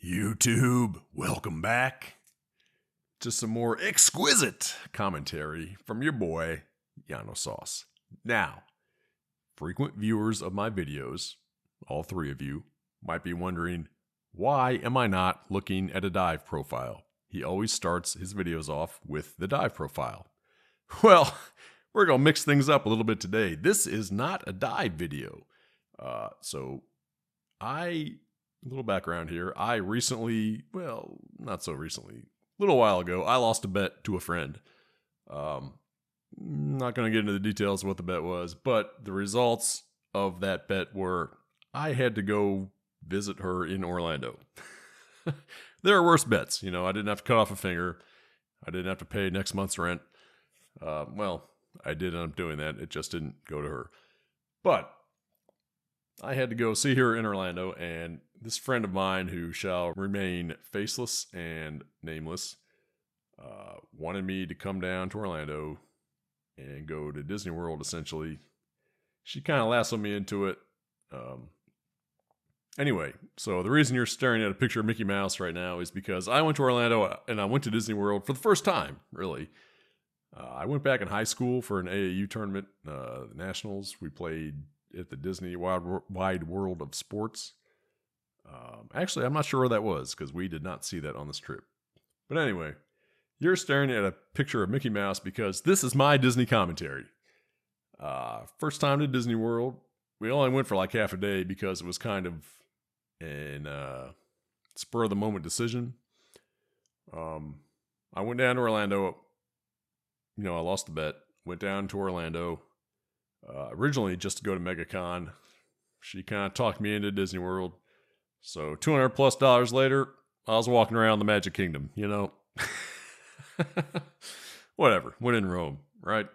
YouTube, welcome back to some more exquisite commentary from your boy, Yano Sauce. Now, frequent viewers of my videos, all three of you, might be wondering, why am I not looking at a dive profile? He always starts his videos off with the dive profile. Well, we're going to mix things up a little bit today. This is not a dive video. A little background here. I recently, well, not so recently, a little while ago, I lost a bet to a friend. Not going to get into the details of what the bet was, but the results of that bet were I had to go visit her in Orlando. There are worse bets. You know, I didn't have to cut off a finger. I didn't have to pay next month's rent. Well, I did end up doing that. It just didn't go to her. But I had to go see her in Orlando, and this friend of mine, who shall remain faceless and nameless, wanted me to come down to Orlando and go to Disney World, essentially. She kind of lassoed me into it. Anyway, so the reason you're staring at a picture of Mickey Mouse right now is because I went to Orlando and I went to Disney World for the first time, really. I went back in high school for an AAU tournament, the Nationals. We played at the Disney Wide World of Sports. Actually, I'm not sure where that was because we did not see that on this trip. But anyway, you're staring at a picture of Mickey Mouse because this is my Disney commentary. First time to Disney World. We only went for like half a day because it was kind of an spur of the moment decision. I went down to Orlando. You know, I lost the bet. Went down to Orlando. Originally just to go to MegaCon. She kind of talked me into Disney World. So $200+ later, I was walking around the Magic Kingdom, you know. Whatever. When in Rome, right?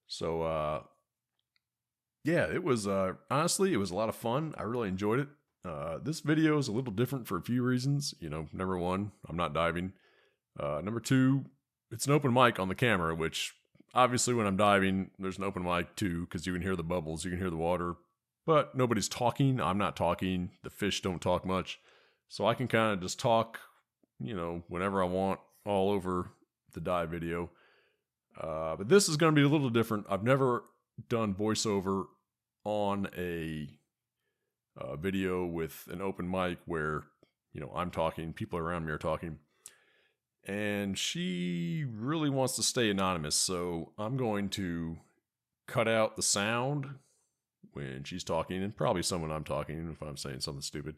So, yeah, it was, honestly, it was a lot of fun. I really enjoyed it. This video is a little different for a few reasons. You know, number one, I'm not diving. Number two, it's an open mic on the camera, which obviously when I'm diving, there's an open mic too, because you can hear the bubbles, you can hear the water. But nobody's talking. I'm not talking. The fish don't talk much. So I can kind of just talk, you know, whenever I want all over the dive video. But this is going to be a little different. I've never done voiceover on a video with an open mic where, you know, I'm talking, people around me are talking. And she really wants to stay anonymous. So I'm going to cut out the sound when she's talking, and probably some when I'm talking if I'm saying something stupid.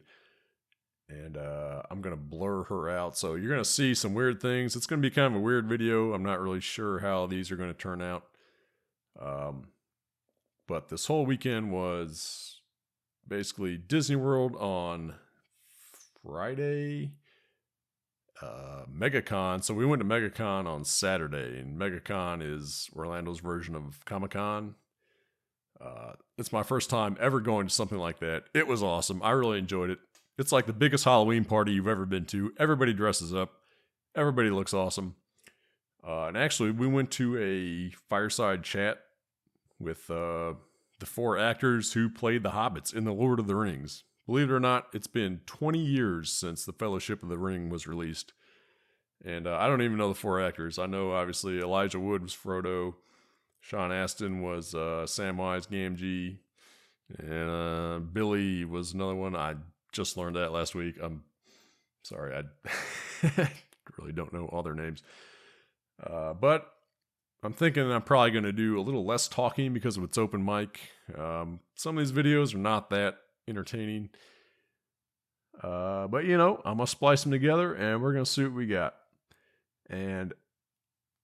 And I'm going to blur her out. So you're going to see some weird things. It's going to be kind of a weird video. I'm not really sure how these are going to turn out. But this whole weekend was basically Disney World on Friday. MegaCon. So we went to MegaCon on Saturday, and MegaCon is Orlando's version of Comic-Con. It's my first time ever going to something like that. It was awesome. I really enjoyed it. It's like the biggest Halloween party you've ever been to. Everybody dresses up. Everybody looks awesome. And actually, we went to a fireside chat with the 4 actors who played the Hobbits in The Lord of the Rings. Believe it or not, it's been 20 years since The Fellowship of the Ring was released. And I don't even know the 4 actors. I know, obviously, Elijah Wood was Frodo. Sean Astin was Samwise Gamgee. And Billy was another one. I just learned that last week. I'm sorry. I really don't know all their names. But I'm thinking I'm probably going to do a little less talking because of its open mic. Some of these videos are not that entertaining. But, you know, I'm going to splice them together and we're going to see what we got. And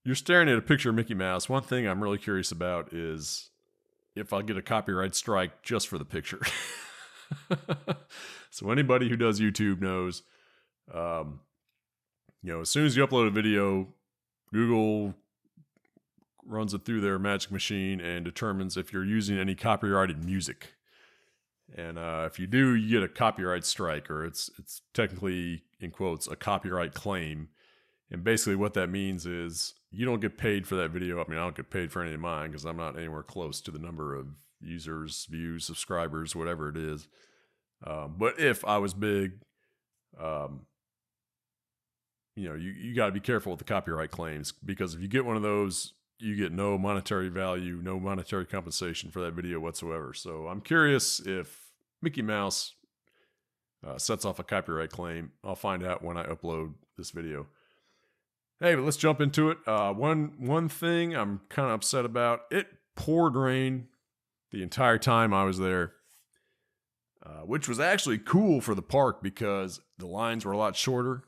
you're staring at a picture of Mickey Mouse. One thing I'm really curious about is if I'll get a copyright strike just for the picture. So anybody who does YouTube knows, you know, as soon as you upload a video, Google runs it through their magic machine and determines if you're using any copyrighted music. And if you do, you get a copyright strike, or it's technically, in quotes, a copyright claim. And basically what that means is you don't get paid for that video. I mean, I don't get paid for any of mine because I'm not anywhere close to the number of users, views, subscribers, whatever it is. But if I was big, You know, you got to be careful with the copyright claims, because if you get one of those, you get no monetary value, no monetary compensation for that video whatsoever. So I'm curious if Mickey Mouse sets off a copyright claim. I'll find out when I upload this video. Hey, but let's jump into it. One thing I'm kind of upset about, it poured rain the entire time I was there, which was actually cool for the park because the lines were a lot shorter.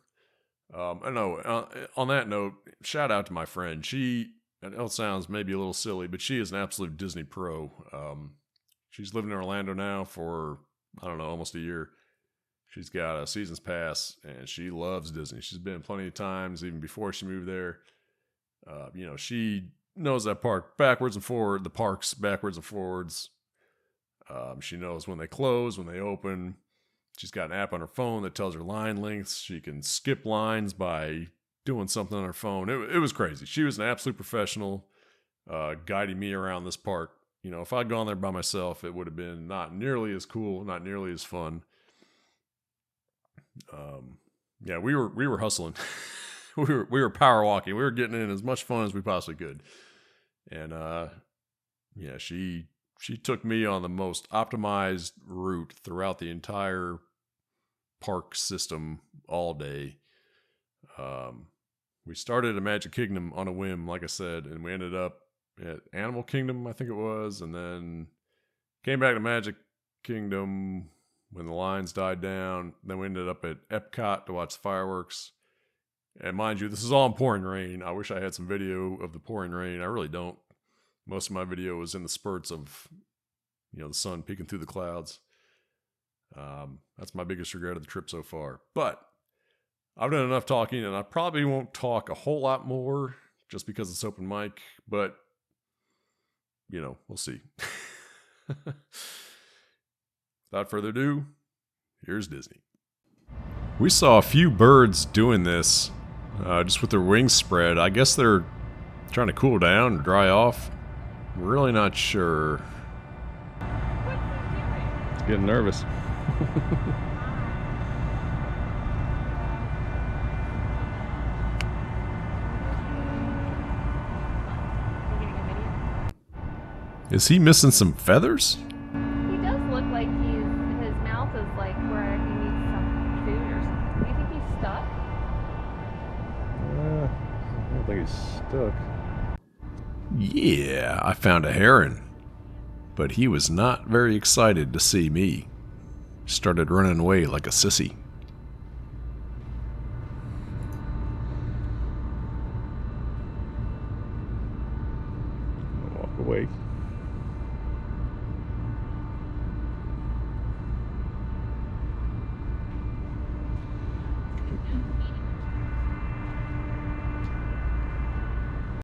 I know, on that note, shout out to my friend. I know it sounds maybe a little silly, but she is an absolute Disney pro. She's living in Orlando now for, I don't know, almost a year. She's got a season's pass, and she loves Disney. She's been plenty of times, even before she moved there. You know, she knows that park backwards and forward, the parks backwards and forwards. She knows when they close, when they open. She's got an app on her phone that tells her line lengths. She can skip lines by doing something on her phone. It was crazy. She was an absolute professional, guiding me around this park. You know, if I'd gone there by myself, it would have been not nearly as cool, not nearly as fun. Yeah, we were hustling. we were power walking. We were getting in as much fun as we possibly could. And yeah, she took me on the most optimized route throughout the entire park system all day. We started at Magic Kingdom on a whim, like I said, and we ended up at Animal Kingdom, I think it was, and then came back to Magic Kingdom when the lines died down. Then we ended up at Epcot to watch the fireworks. And mind you, this is all in pouring rain. I wish I had some video of the pouring rain. I really don't. Most of my video was in the spurts of, you know, the sun peeking through the clouds. That's my biggest regret of the trip so far. But I've done enough talking, and I probably won't talk a whole lot more just because it's open mic. But, you know, we'll see. Without further ado, here's Disney. We saw a few birds doing this, just with their wings spread. I guess they're trying to cool down or dry off. I'm really not sure. It's getting nervous. Is he missing some feathers? He does look like his mouth is like where he needs some food or something. Do you think he's stuck? I don't think he's stuck. Yeah, I found a heron. But he was not very excited to see me. Started running away like a sissy. Walk away.